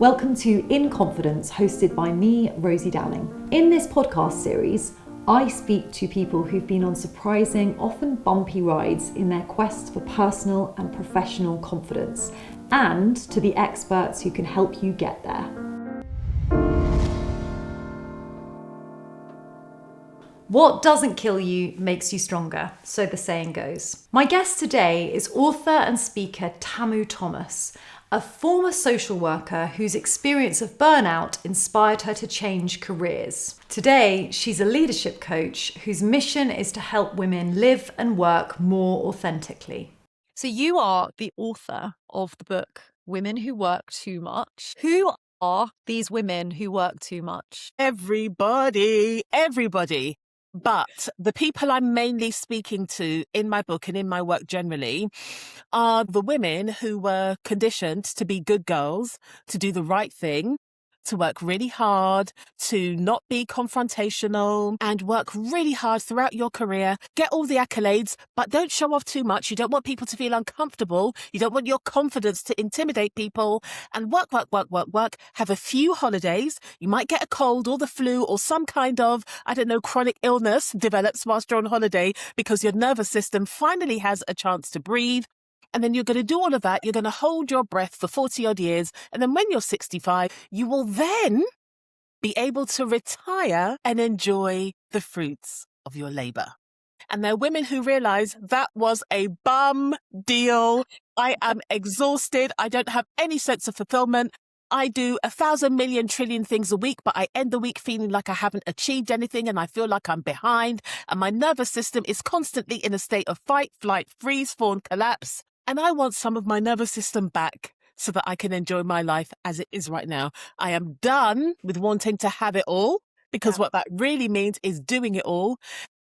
Welcome to In Confidence, hosted by me, Rosie Downing. In this podcast series, I speak to people who've been on surprising, often bumpy rides in their quest for personal and professional confidence, and to the experts who can help you get there. What doesn't kill you makes you stronger, so the saying goes. My guest today is author and speaker Tamu Thomas, a former social worker whose experience of burnout inspired her to change careers. Today, she's a leadership coach whose mission is to help women live and work more authentically. So you are the author of the book, Women Who Work Too Much. Who are these women who work too much? Everybody. But the people I'm mainly speaking to in my book and in my work generally are the women who were conditioned to be good girls, to do the right thing, to work really hard, to not be confrontational, and work really hard throughout your career, get all the accolades, but don't show off too much. You don't want people to feel uncomfortable. You don't want your confidence to intimidate people, and work, have a few holidays. You might get a cold or the flu or some kind of, chronic illness develops whilst you're on holiday because your nervous system finally has a chance to breathe. And then you're going to do all of that. You're going to hold your breath for 40 odd years. And then when you're 65, you will then be able to retire and enjoy the fruits of your labor. And there are women who realize that was a bum deal. I am exhausted. I don't have any sense of fulfillment. I do 1,000 million trillion things a week, but I end the week feeling like I haven't achieved anything and I feel like I'm behind. And my nervous system is constantly in a state of fight, flight, freeze, fawn, collapse. And I want some of my nervous system back so that I can enjoy my life as it is right now. I am done with wanting to have it all because what that really means is doing it all.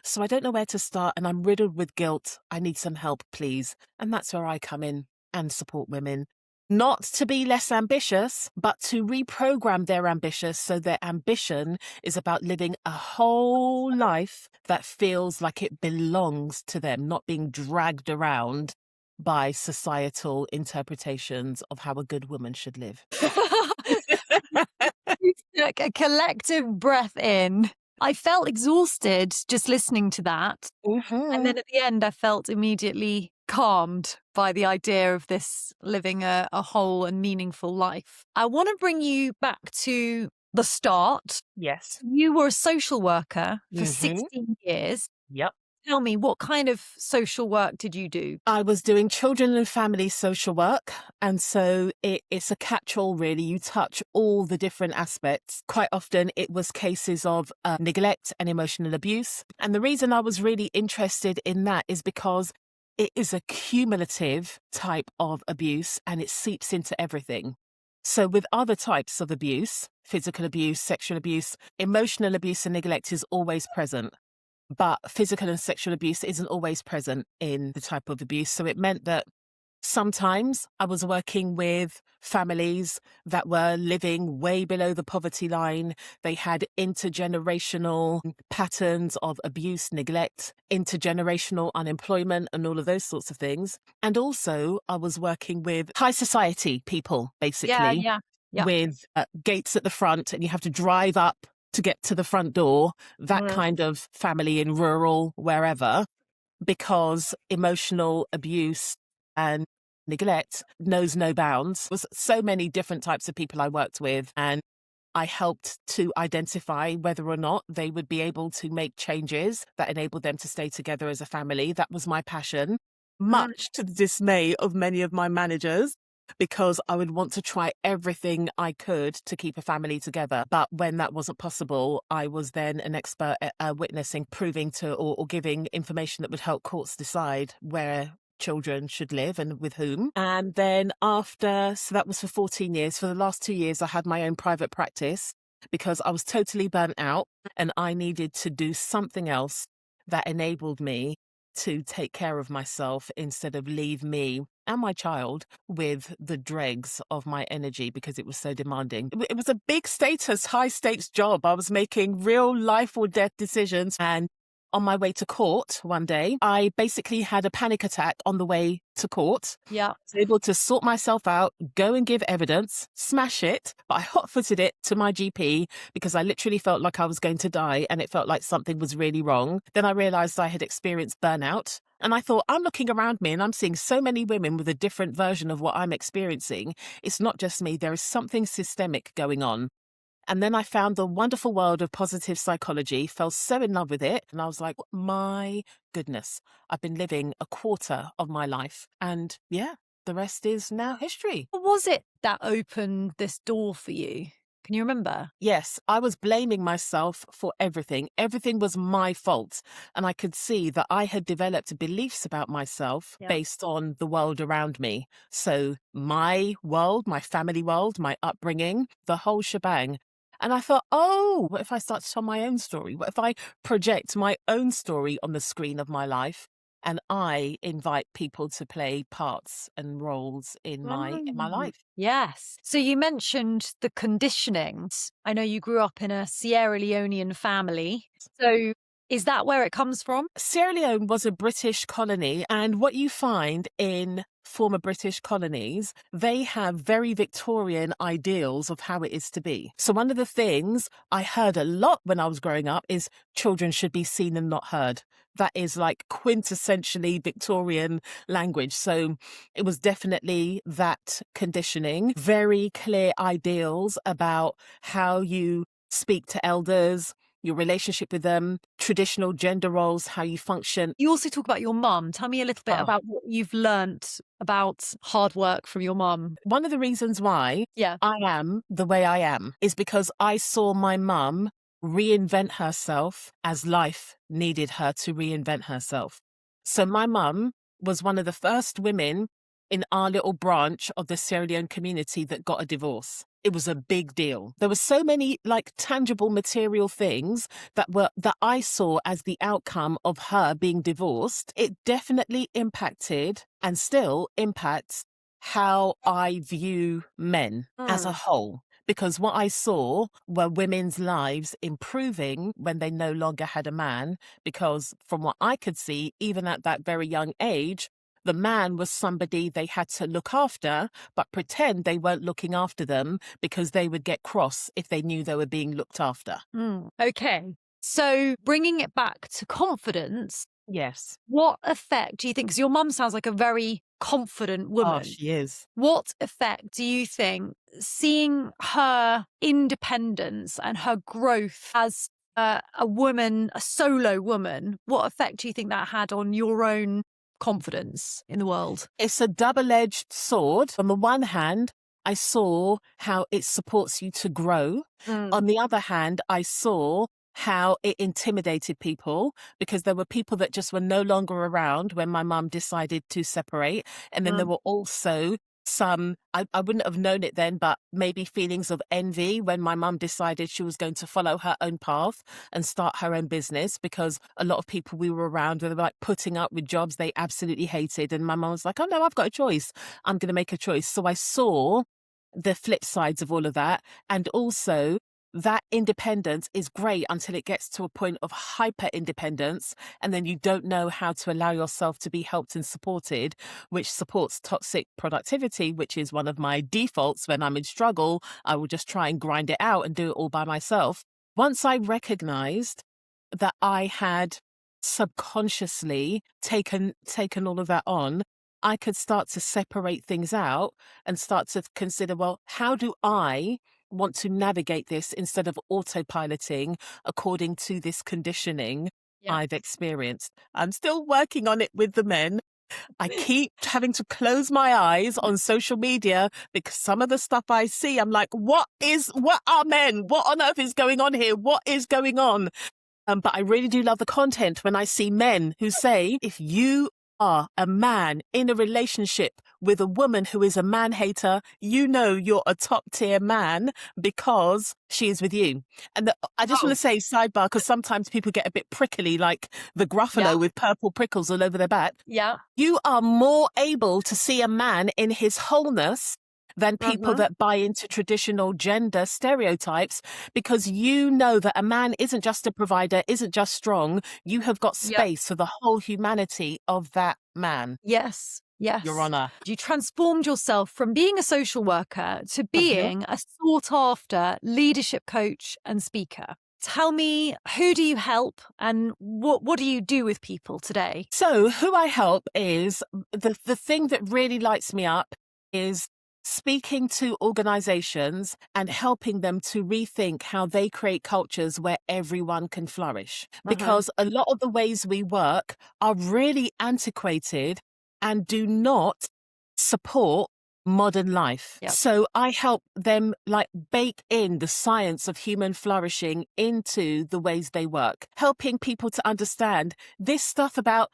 So I don't know where to start and I'm riddled with guilt. I need some help, please. And that's where I come in and support women. Not to be less ambitious, but to reprogram their ambitions so their ambition is about living a whole life that feels like it belongs to them, not being dragged around by societal interpretations of how a good woman should live. Took a collective breath in. I felt exhausted just listening to that. Mm-hmm. And then at the end, I felt immediately calmed by the idea of this living a whole and meaningful life. I want to bring you back to the start. Yes. You were a social worker for 16 years. Yep. Tell me, what kind of social work did you do? I was doing children and family social work. And so it's a catch-all, really. You touch all the different aspects. Quite often it was cases of neglect and emotional abuse. And the reason I was really interested in that is because it is a cumulative type of abuse and it seeps into everything. So with other types of abuse, physical abuse, sexual abuse, emotional abuse and neglect is always present. But physical and sexual abuse isn't always present in the type of abuse. So it meant that sometimes I was working with families that were living way below the poverty line. They had intergenerational patterns of abuse, neglect, intergenerational unemployment, and all of those sorts of things. And also I was working with high society people, basically, with gates at the front, and you have to drive up to get to the front door, that kind of family in rural, wherever, because emotional abuse and neglect knows no bounds. There was so many different types of people I worked with, and I helped to identify whether or not they would be able to make changes that enabled them to stay together as a family. That was my passion, much to the dismay of many of my managers, because I would want to try everything I could to keep a family together. But when that wasn't possible, I was then an expert at witnessing, proving to or giving information that would help courts decide where children should live and with whom. And then so that was for 14 years. For the last 2 years, I had my own private practice because I was totally burnt out and I needed to do something else that enabled me to take care of myself instead of leave me and my child with the dregs of my energy because it was so demanding. It was a big status, high stakes job. I was making real life or death decisions and on my way to court one day. I basically had a panic attack on the way to court. Yeah. I was able to sort myself out, go and give evidence, smash it, but I hot-footed it to my GP because I literally felt like I was going to die and it felt like something was really wrong. Then I realized I had experienced burnout. And I thought, I'm looking around me and I'm seeing so many women with a different version of what I'm experiencing. It's not just me. There is something systemic going on. And then I found the wonderful world of positive psychology, fell so in love with it. And I was like, my goodness, I've been living a quarter of my life. And yeah, the rest is now history. What was it that opened this door for you? Can you remember? Yes, I was blaming myself for everything. Everything was my fault. And I could see that I had developed beliefs about myself based on the world around me. So my world, my family world, my upbringing, the whole shebang. And I thought, oh, what if I start to tell my own story? What if I project my own story on the screen of my life and I invite people to play parts and roles in my life? Yes. So you mentioned the conditionings. I know you grew up in a Sierra Leonean family. So is that where it comes from? Sierra Leone was a British colony, and what you find in former British colonies, they have very Victorian ideals of how it is to be. So one of the things I heard a lot when I was growing up is children should be seen and not heard. That is like quintessentially Victorian language. So it was definitely that conditioning, very clear ideals about how you speak to elders, your relationship with them, traditional gender roles, how you function. You also talk about your mum. Tell me a little bit about what you've learnt about hard work from your mum. One of the reasons why I am the way I am is because I saw my mum reinvent herself as life needed her to reinvent herself. So my mum was one of the first women in our little branch of the Sierra Leone community that got a divorce. It was a big deal. There were so many like tangible material things that I saw as the outcome of her being divorced. It definitely impacted and still impacts how I view men as a whole. Because what I saw were women's lives improving when they no longer had a man. Because from what I could see, even at that very young age, the man was somebody they had to look after, but pretend they weren't looking after them because they would get cross if they knew they were being looked after. Okay. So bringing it back to confidence. Yes. What effect do you think, because your mum sounds like a very confident woman. Oh, she is. What effect do you think seeing her independence and her growth as a woman, a solo woman, what effect do you think that had on your own confidence in the world? It's a double-edged sword. On the one hand, I saw how it supports you to grow. On the other hand, I saw how it intimidated people because there were people that just were no longer around when my mum decided to separate. And then there were also some, I wouldn't have known it then, but maybe feelings of envy when my mum decided she was going to follow her own path and start her own business, because a lot of people we were around were like putting up with jobs they absolutely hated. And my mum was like, oh no, I've got a choice. I'm going to make a choice. So I saw the flip sides of all of that. And also that independence is great until it gets to a point of hyper independence, and then you don't know how to allow yourself to be helped and supported, which supports toxic productivity, which is one of my defaults. When I'm in struggle, I will just try and grind it out and do it all by myself. Once I recognized that I had subconsciously taken all of that on, I could start to separate things out and start to consider, well, how do I want to navigate this instead of autopiloting according to this conditioning I've experienced? I'm still working on it with the men. I keep having to close my eyes on social media because some of the stuff I see, I'm like, what are men? What on earth is going on here? What is going on? But I really do love the content when I see men who say, if you are a man in a relationship with a woman who is a man hater, you know you're a top tier man because she is with you. And I just want to say sidebar, because sometimes people get a bit prickly, like the Gruffalo with purple prickles all over their back. Yeah. You are more able to see a man in his wholeness than people that buy into traditional gender stereotypes, because you know that a man isn't just a provider, isn't just strong. You have got space for the whole humanity of that man. Yes. Yes. Your Honour. You transformed yourself from being a social worker to being a sought after leadership coach and speaker. Tell me, who do you help and what do you do with people today? So who I help is the thing that really lights me up is speaking to organizations and helping them to rethink how they create cultures where everyone can flourish. Because a lot of the ways we work are really antiquated and do not support modern life. Yep. So I help them like bake in the science of human flourishing into the ways they work, helping people to understand this stuff about,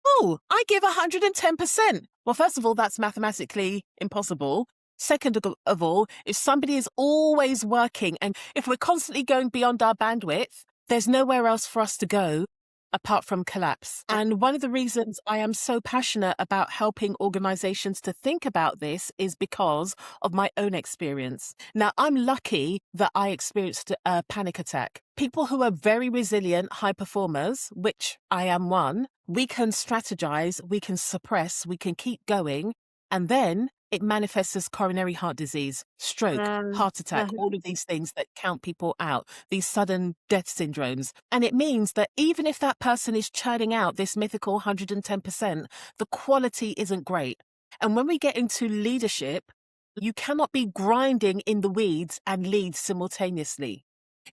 oh, I give 110%. Well, first of all, that's mathematically impossible. Second of all, if somebody is always working and if we're constantly going beyond our bandwidth, there's nowhere else for us to go apart from collapse. And one of the reasons I am so passionate about helping organizations to think about this is because of my own experience. Now, I'm lucky that I experienced a panic attack. People who are very resilient, high performers, which I am one, we can strategize, we can suppress, we can keep going, and then it manifests as coronary heart disease, stroke, heart attack, all of these things that count people out, these sudden death syndromes. And it means that even if that person is churning out this mythical 110%, the quality isn't great. And when we get into leadership, you cannot be grinding in the weeds and lead simultaneously.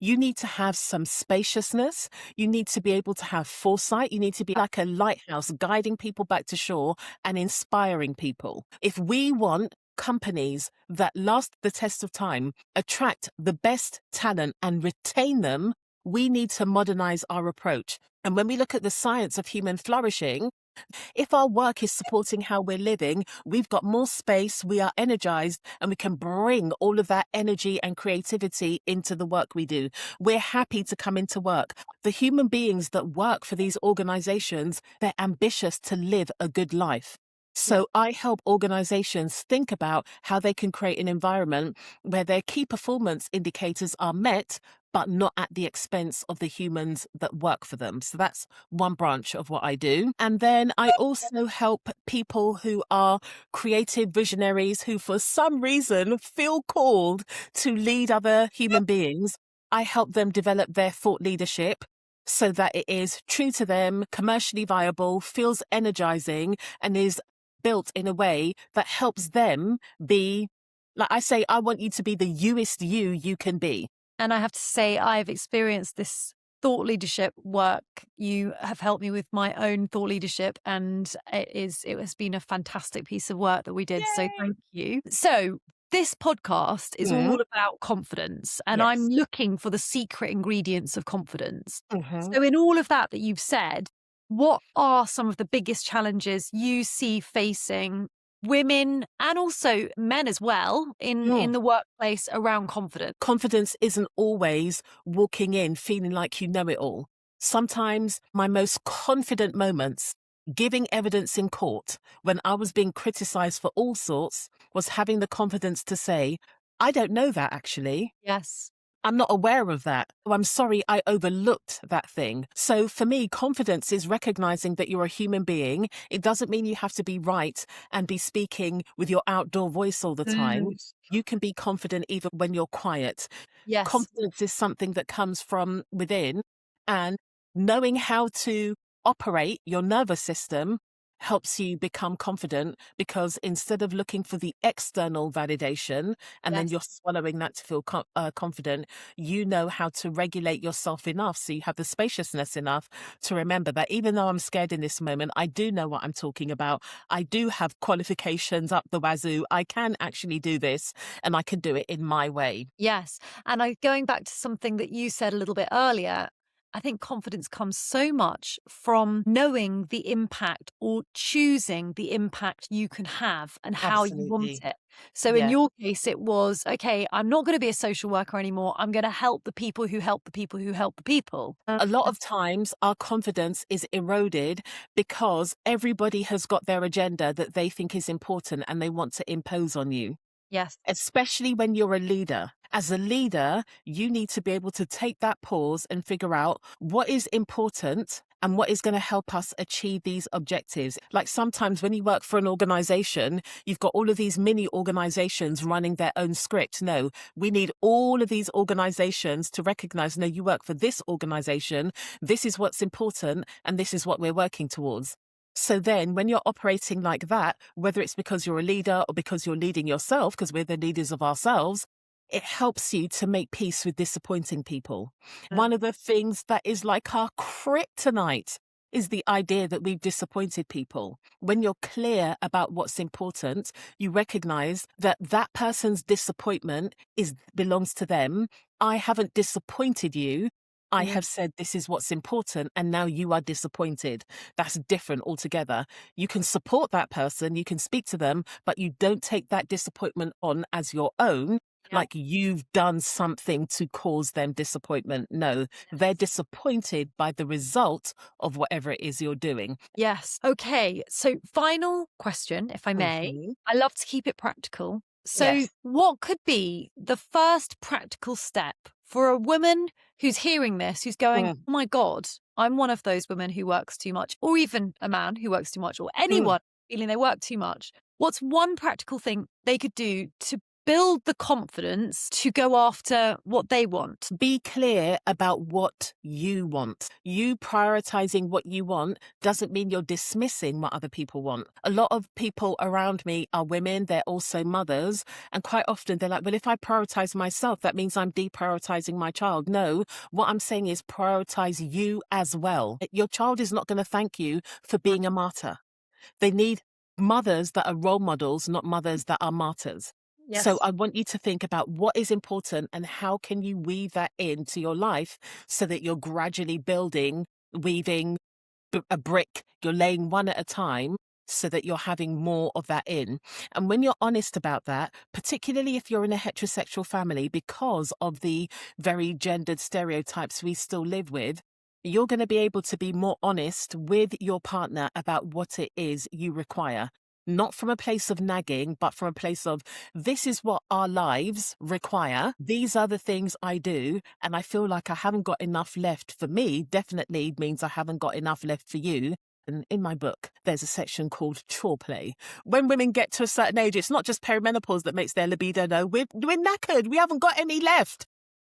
You need to have some spaciousness. You need to be able to have foresight. You need to be like a lighthouse, guiding people back to shore and inspiring people. If we want companies that last the test of time, attract the best talent and retain them, we need to modernize our approach. And when we look at the science of human flourishing, if our work is supporting how we're living, we've got more space, we are energized, and we can bring all of that energy and creativity into the work we do. We're happy to come into work. The human beings that work for these organizations, they're ambitious to live a good life. So I help organizations think about how they can create an environment where their key performance indicators are met, but not at the expense of the humans that work for them. So that's one branch of what I do. And then I also help people who are creative visionaries who for some reason feel called to lead other human beings. I help them develop their thought leadership so that it is true to them, commercially viable, feels energizing, and is built in a way that helps them be, like I say, I want you to be the youest you can be. And I have to say, I've experienced this thought leadership work. You have helped me with my own thought leadership, and it has been a fantastic piece of work that we did. Yay! So thank you. So this podcast is all about confidence, and I'm looking for the secret ingredients of confidence. So in all of that you've said, what are some of the biggest challenges you see facing women and also men as well in the workplace around confidence? Confidence isn't always walking in feeling like you know it all. Sometimes my most confident moments, giving evidence in court when I was being criticized for all sorts, was having the confidence to say, I don't know that actually. Yes. I'm not aware of that. Oh, I'm sorry, I overlooked that thing. So for me, confidence is recognizing that you're a human being. It doesn't mean you have to be right and be speaking with your outdoor voice all the time. You can be confident even when you're quiet. Yes. Confidence is something that comes from within, and knowing how to operate your nervous system helps you become confident, because instead of looking for the external validation and then you're swallowing that to feel confident, you know how to regulate yourself enough so you have the spaciousness enough to remember that even though I'm scared in this moment, I do know what I'm talking about. I do have qualifications up the wazoo. I can actually do this, and I can do it in my way. Yes. And going back to something that you said a little bit earlier, I think confidence comes so much from knowing the impact or choosing the impact you can have and how you want it. So in your case, it was, okay, I'm not going to be a social worker anymore. I'm going to help the people who help the people who help the people. A lot of times our confidence is eroded because everybody has got their agenda that they think is important and they want to impose on you. Yes. especially when you're a leader. As a leader, you need to be able to take that pause and figure out what is important and what is going to help us achieve these objectives. Like sometimes when you work for an organization, you've got all of these mini organizations running their own script. No, we need all of these organizations to recognize, no, you work for this organization. This is what's important and this is what we're working towards. So then when you're operating like that, whether it's because you're a leader or because you're leading yourself, because we're the leaders of ourselves, it helps you to make peace with disappointing people. One of the things that is like our kryptonite is the idea that we've disappointed people. When you're clear about what's important, you recognize that that person's disappointment belongs to them. I haven't disappointed you. I have said this is what's important, and now you are disappointed. That's different altogether. You can support that person, you can speak to them, but you don't take that disappointment on as your own, like you've done something to cause them disappointment. No, they're disappointed by the result of whatever it is you're doing. Yes. Okay. So, final question, if I may. Mhm. I love to keep it practical. So, Yes. what could be the first practical step for a woman who's hearing this, who's going, Mm. oh my God, I'm one of those women who works too much, or even a man who works too much, or anyone feeling they work too much? What's one practical thing they could do to build the confidence to go after what they want? Be clear about what you want. You prioritizing what you want doesn't mean you're dismissing what other people want. A lot of people around me are women, they're also mothers, and quite often they're like, well, if I prioritize myself, that means I'm deprioritizing my child. No, what I'm saying is prioritize you as well. Your child is not going to thank you for being a martyr. They need mothers that are role models, not mothers that are martyrs. Yes. So I want you to think about what is important and how can you weave that into your life so that you're gradually weaving a brick, you're laying one at a time so that you're having more of that in. And when you're honest about that, particularly if you're in a heterosexual family, because of the very gendered stereotypes we still live with, you're going to be able to be more honest with your partner about what it is you require. Not from a place of nagging, but from a place of, this is what our lives require. These are the things I do. And I feel like I haven't got enough left for me. Definitely means I haven't got enough left for you. And in my book, there's a section called chore play. When women get to a certain age, it's not just perimenopause that makes their libido low. We're knackered. We haven't got any left.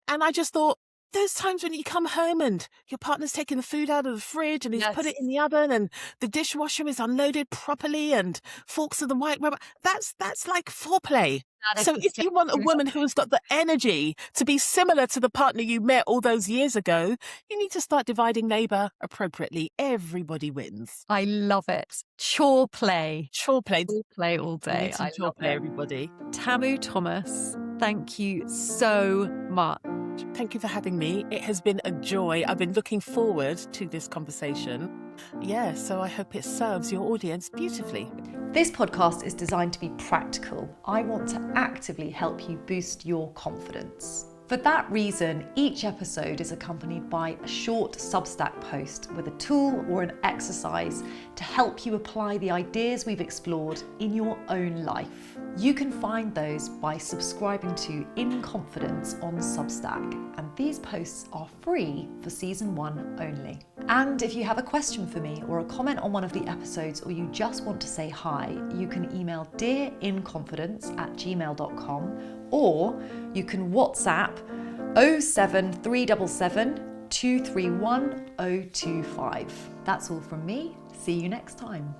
And I just thought, those times when you come home and your partner's taking the food out of the fridge and he's put it in the oven and the dishwasher is unloaded properly and forks are the white rubber, that's like foreplay. So if you want a woman who's got the energy to be similar to the partner you met all those years ago, you need to start dividing labour appropriately. Everybody wins. I love it. Chore play. Chore play. Chore play all day. I chore play, everybody. Tamu Thomas, thank you so much. Thank you for having me. It has been a joy. I've been looking forward to this conversation. Yeah, so I hope it serves your audience beautifully. This podcast is designed to be practical. I want to actively help you boost your confidence. For that reason, each episode is accompanied by a short Substack post with a tool or an exercise to help you apply the ideas we've explored in your own life. You can find those by subscribing to In Confidence on Substack, and these posts are free for season 1 only. And if you have a question for me or a comment on one of the episodes, or you just want to say hi, you can email dearinconfidence@gmail.com, or you can WhatsApp 07377 231 025. That's all from me. See you next time.